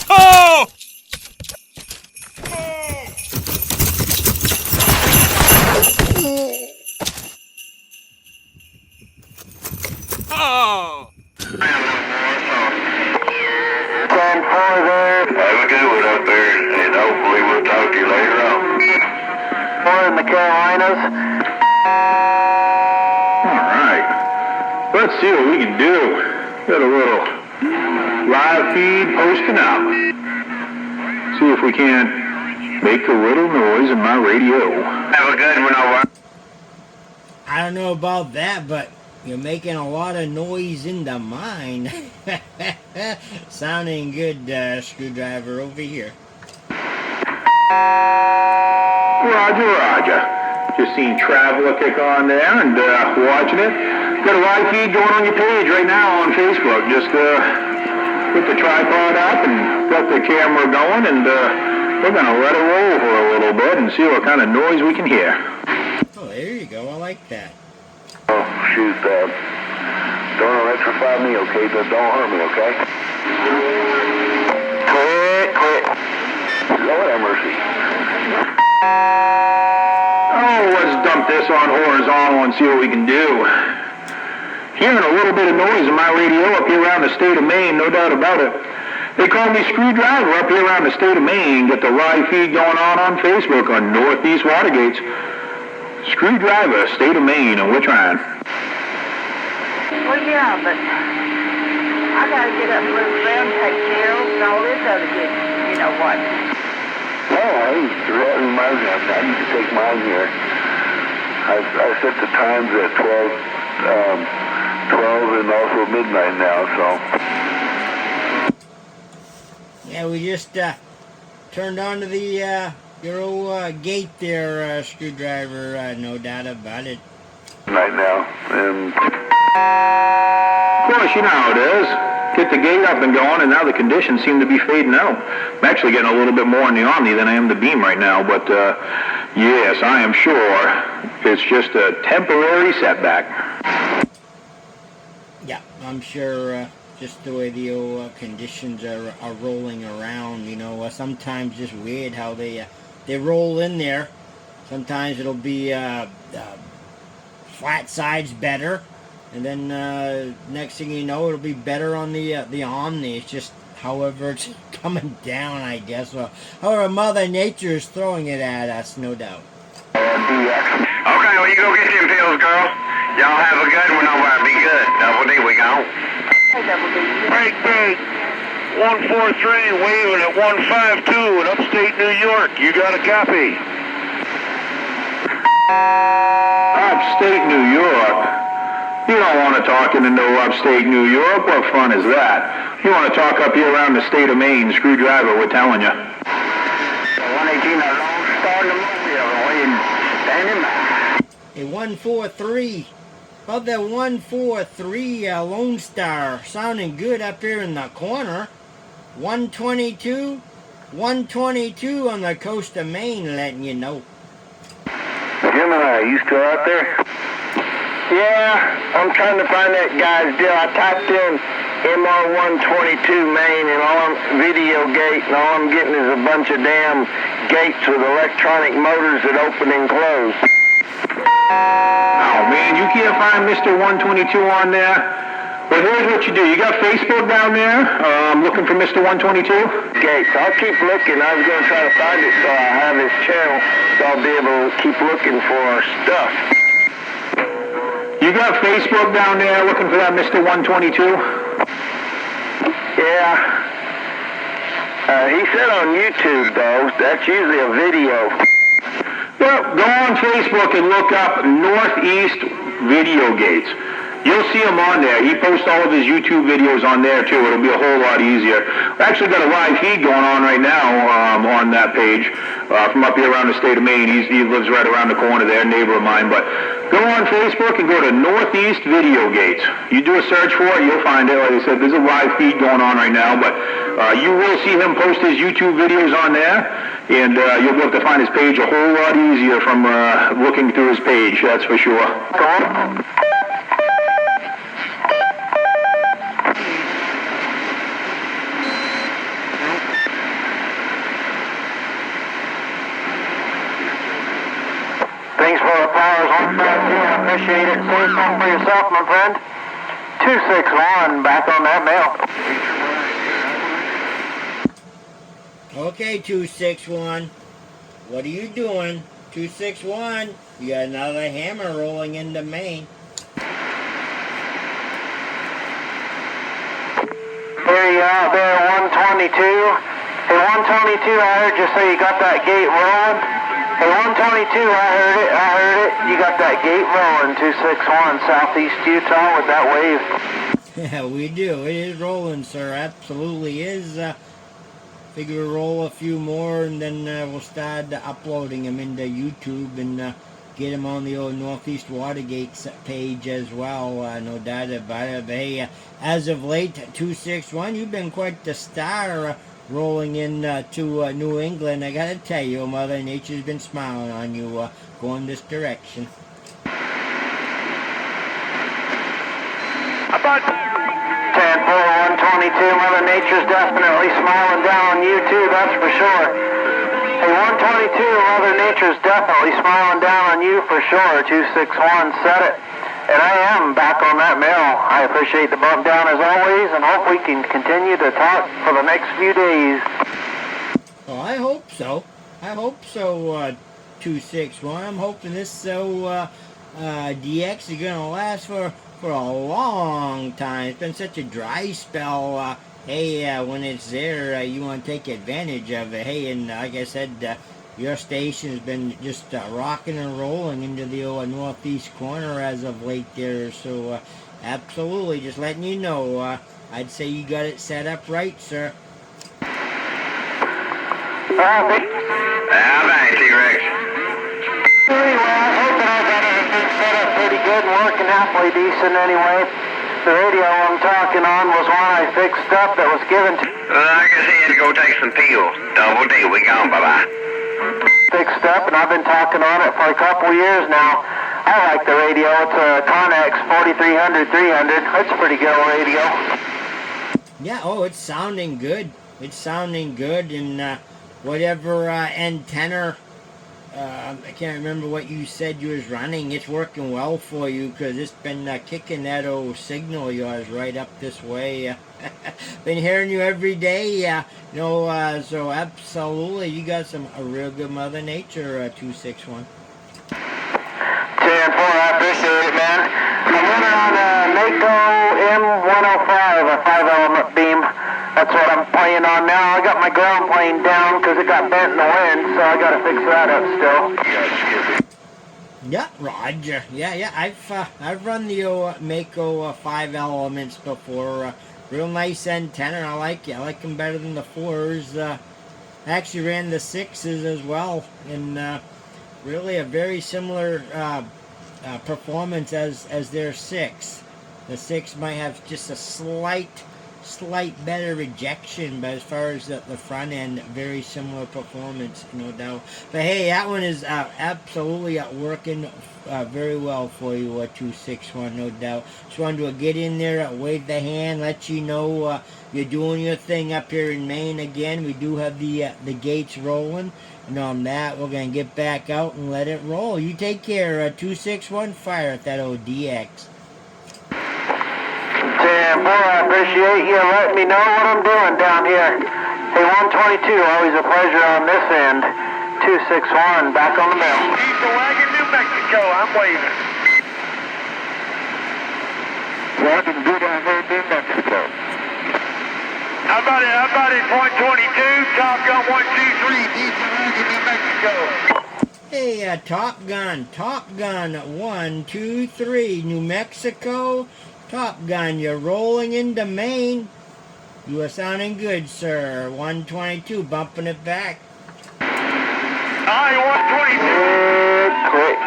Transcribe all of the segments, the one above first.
Oh! Oh! Have a good one up there, and hopefully we'll talk to you later on. More in the Carolinas. All right. Let's see what we can do. Got a little live feed posting out. See if we can't make a little noise in my radio. Have a good one over. I don't know about that, but you're making a lot of noise in the mine. Sounding good, Screwdriver, over here. Roger, roger. Just seen Traveler kick on there and watching it. Got a live feed going on your page right now on Facebook. Just put the tripod up and got the camera going, and we're going to let it roll for a little bit and see what kind of noise we can hear. Oh, there you go. I like that. Oh, shoot, don't electrify me, okay? But don't hurt me, okay? Quit. Lord have mercy. Oh, let's dump this on horizontal and see what we can do. Hearing a little bit of noise in my radio up here around the state of Maine, no doubt about it. They call me Screwdriver up here around the state of Maine. Get the live feed going on Facebook on Northeast Watergates. Screwdriver, state of Maine, and we're trying. Well, yeah, but I gotta get up and move around, take care of all this other good, you know what. Oh, that reminds me, I need to take mine here. I set the times at 12 and also midnight now, so. Yeah, we just turned on to the your old gate there, Screwdriver, no doubt about it. Right now, and of course, you know how it is. Get the gate up and going, and now the conditions seem to be fading out. I'm actually getting a little bit more in the Omni than I am the Beam right now, but yes, I am sure it's just a temporary setback. Yeah, I'm sure just the way the old conditions are rolling around, you know, sometimes just weird how they roll in there. Sometimes it'll be flat sides better, and then next thing you know, it'll be better on the Omni. It's just however it's coming down, I guess. However, Mother Nature is throwing it at us, no doubt. Okay, well, you go get them pills, girl. Y'all have a good one over there. Be good. Double D, we go. Hey, Double D. Break, 143, waving at 152 in upstate New York. You got a copy? Upstate New York? You don't want to talk into no upstate New York. What fun is that? You want to talk up here around the state of Maine, Screwdriver, we're telling you. 118, a Lone Star in the Mobile. Are you standing by? A 143. About that 143 Lone Star sounding good up here in the corner. 122 on the coast of Maine, letting you know. Gemini, you still out there? Yeah, I'm trying to find that guy's deal. I typed in MR122 Maine and all I'm video gate, and all I'm getting is a bunch of damn gates with electronic motors that open and close. Oh man, you can't find Mr. 122 on there? Well, here's what you do. You got Facebook down there? Looking for Mr. 122? Gates. I'll keep looking. I was going to try to find it so I have his channel, so I'll be able to keep looking for our stuff. You got Facebook down there looking for that Mr. 122? Yeah. He said on YouTube, though. That's usually a video. Well, go on Facebook and look up Northeast Video Gates. You'll see him on there. He posts all of his YouTube videos on there, too. It'll be a whole lot easier. We actually got a live feed going on right now on that page from up here around the state of Maine. He lives right around the corner there, neighbor of mine. But go on Facebook and go to Northeast Video Gates. You do a search for it, you'll find it. Like I said, there's a live feed going on right now. But you will see him post his YouTube videos on there. And you'll be able to find his page a whole lot easier from looking through his page, that's for sure. say something for yourself, my friend. 261, back on that mail. Okay, 261. What are you doing? 261. You got another hammer rolling into Maine. There you are, there, 122. Hey, 122, I heard you say you got that gate rolling. Hey, 122, I heard it. You got that gate rolling, 261, southeast Utah with that wave. Yeah, we do. It is rolling, sir. Absolutely is. Figure we'll roll a few more, and then we'll start uploading them into YouTube and get them on the old Northeast Watergate page as well. No doubt about it. But hey, as of late, 261, you've been quite the star rolling in to New England. I gotta tell you, Mother Nature's been smiling on you going this direction. About 10-4, 122, Mother Nature's definitely smiling down on you too, that's for sure. Hey, 122, Mother Nature's definitely smiling down on you for sure. 261, said it. And I am back on that mail. I appreciate the bump down as always, and hope we can continue to talk for the next few days. Well, I hope so. I hope so, 261. I'm hoping this DX is going to last for a long time. It's been such a dry spell. Hey, when it's there, you want to take advantage of it. Hey, and like I said, your station has been just rocking and rolling into the northeast corner as of late there. So, absolutely, just letting you know. I'd say you got it set up right, sir. Thanks, T-Rex. Anyway, I hope that I've got everything set up pretty good and working halfway decent anyway. The radio I'm talking on was one I fixed up that was given to... Like I said, go take some pills. Double D, we gone, bye-bye. Fixed up, and I've been talking on it for a couple years now. I like the radio. It's a Connex 4300-300. It's a pretty good radio. Yeah, oh, it's sounding good. It's sounding good, and whatever antenna, I can't remember what you said you was running. It's working well for you because it's been kicking that old signal of yours right up this way. Been hearing you every day. So absolutely, you got a real good Mother Nature, 261. 10-4, I appreciate it, man. I'm running on a Mako M105, a 5-element beam. That's what I'm playing on now. I got my ground plane down because it got bent in the wind, so I got to fix that up still. Yeah, Roger. Yeah. I've run the Mako 5 elements before. Real nice antenna. I like it. I like them better than the 4s. I actually ran the 6s as well, and really a very similar performance as their 6. The 6 might have just a slight better rejection, but as far as the front end, very similar performance, no doubt. But hey, that one is absolutely working very well for you, 261, no doubt. Just wanted to get in there, wave the hand, let you know you're doing your thing up here in Maine again. We do have the gates rolling, and on that, we're going to get back out and let it roll. You take care, 261, fire at that old DX. Boy, I appreciate you letting me know what I'm doing down here. Hey, 122, always a pleasure on this end. 261, back on the mail. East of Wagon, New Mexico, I'm waving. Wagon, good, I heard New Mexico. How about it, 122, Topgun123, East of Wagon, New Mexico. Hey, Top Gun 123, New Mexico. Top Gun, you're rolling into Maine. You are sounding good, sir. 122, bumping it back. Aye, 122. Quick.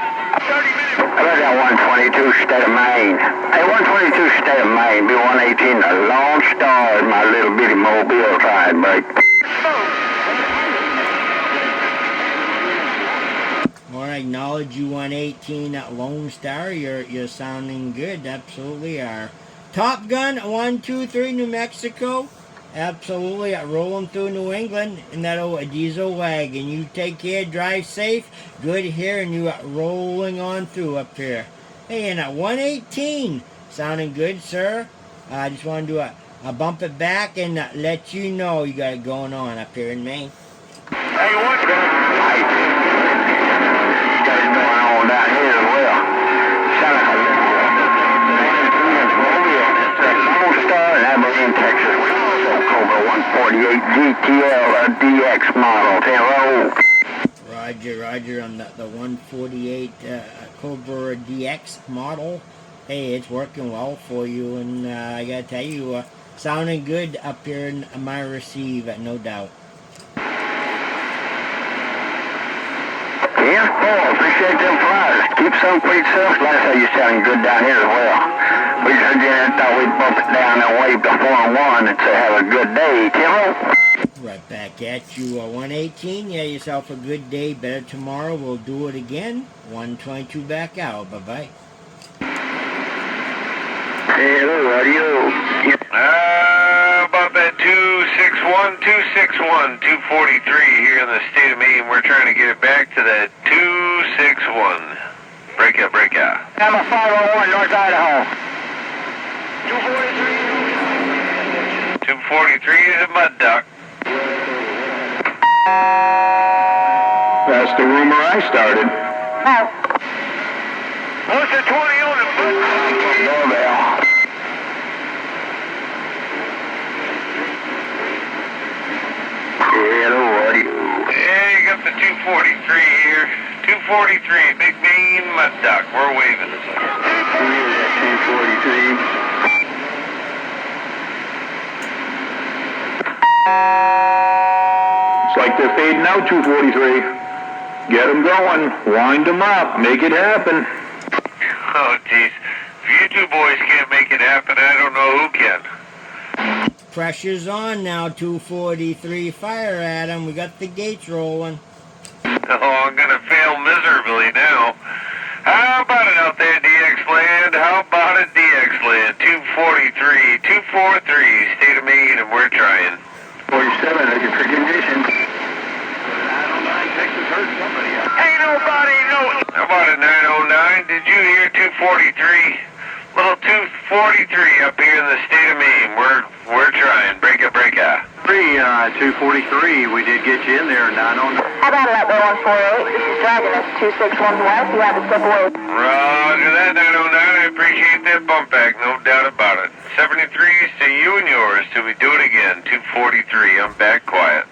30 minutes. I got 122 State of Maine. Hey, 122 State of Maine, B118, the Lone Star is my little bitty mobile trying break. I acknowledge you 118 Lone Star. You're sounding good. Absolutely are. Top Gun 123 New Mexico. Absolutely rolling through New England in that old diesel wagon. You take care, drive safe. Good hearing you rolling on through up here. Hey, and at 118, sounding good, sir. I just want to do a bump it back and let you know you got it going on up here in Maine. Hey, what's going on? Got it going on down here as well. Sound like a Lone Star in Abilene, Texas. We also Cobra 148 GTL DX model 10 roll. Roger, on the 148 Cobra DX model. Hey, it's working well for you, and I gotta tell you, sounding good up here in my receive, no doubt. Yeah, oh, appreciate them flyers. Keep some for yourself. Like I say, you're sounding good down here as well. We just again thought we'd bump it down and wave the 4-1 and say have a good day, Kimmo. Right back at you, 118. Yeah, yourself a good day. Better tomorrow. We'll do it again. 122 back out. Bye-bye. Hello, radio. About that 261, 243 here in the state of Maine. We're trying to get it back to that 261. Break out. I'm a 501 North Idaho. 243 is a mud duck. That's the rumor I started. What's the 20 on the foot? Doorbell. Hello, radio. Yeah, you got the 243 here. 243, big bean mud duck. We're waving. Who is that 243? It's like they're fading out, 243. Get them going. Wind them up. Make it happen. Oh, jeez. If you two boys can't make it happen, I don't know who can. Pressure's on now, 243. Fire at him. We got the gates rolling. Oh, I'm going to fail miserably now. How about it out there, DX Land? How about it, DX Land? 243, 243, state of Maine, and we're trying. 47, looking for condition. Texas hurt somebody out. Ain't nobody know. How about it, 909? Did you hear 243? Little 243 up here in the state of Maine. We're trying. Break out. 243, we did get you in there, 909. How about it, 148? This is Dragon, that's 261 West. You have to step away. Roger that, 909. I appreciate that bump back, no doubt about it. 73s to you and yours till we do it again. 243, I'm back quiet.